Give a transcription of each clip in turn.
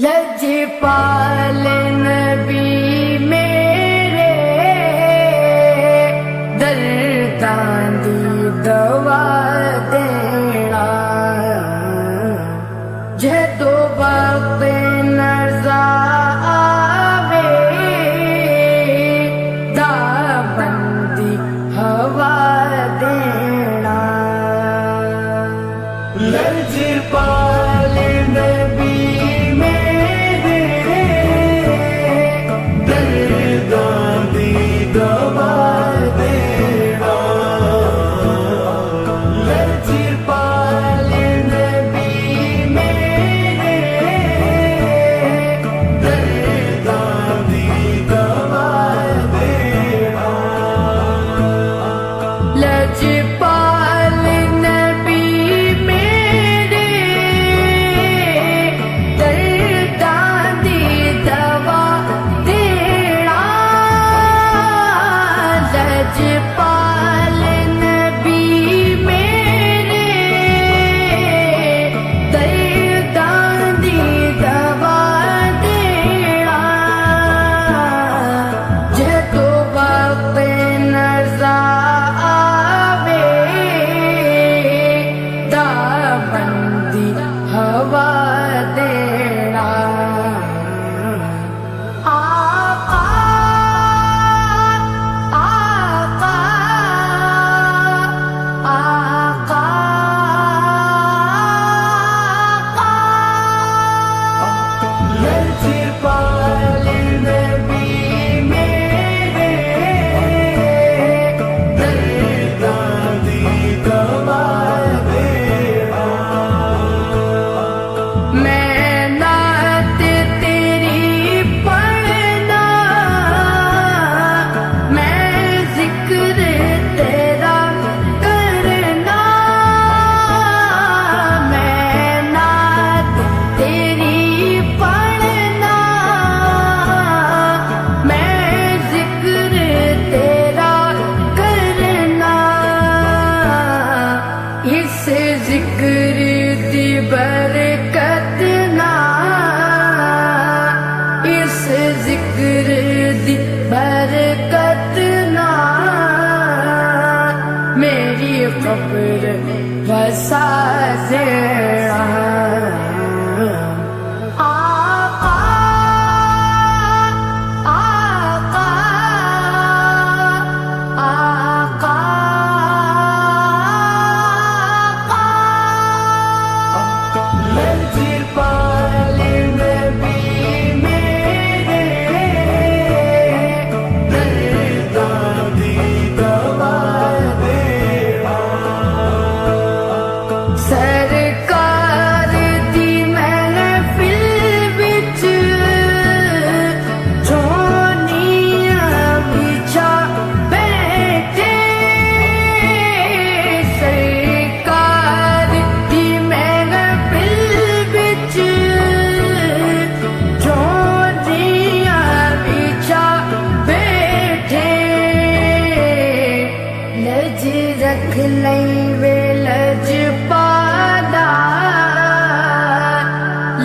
लजपाल नबी मेरे दर्दां दी दवा देना जदों वक्त नज़ा आवे दाबंदी हवा देना। लजपाल नबी लजपाल नबी मेरे दर्दां दी दवा देना। लजपाल नबी मेरे दर्दां दी दवा देना जदों वक्त नज़ा हवा देना। आका आका आका लजपाल नबी मेरे दर्दां दी दवा देना। मैं नात तेरी पढ़ना मैं जिक्र तेरा करना। मैं नात तेरी पढ़ना मैं जिक्र तेरा करना। इस जिक्र दी बरकत ना इस जिक्र दी बरकत ना मेरी कब्र बसा देना। आका आका आका लजपाल नबी मेरे दर्दां दी दवा देना। सरकार दी महफिल विच झोनियां बिछा बैठे। सरकार दी महफिल विच झोनियां बिछा बैठे। लज रख लई वे लजपाला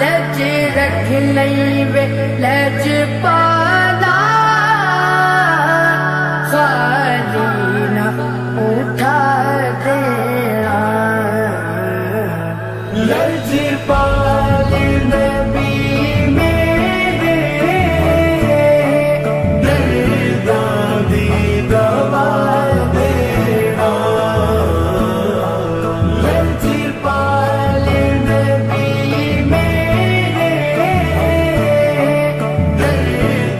लज रख लई वे लजपाला खाली ना उठा देना। लजपाल नबी मेरे दर्दां दी दवा देना। लजपाल नबी मेरे दर्दां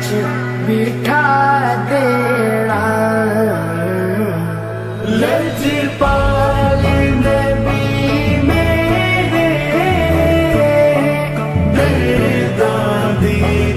च बिठा देना। लजपाल नबी मेरे दर्दां दी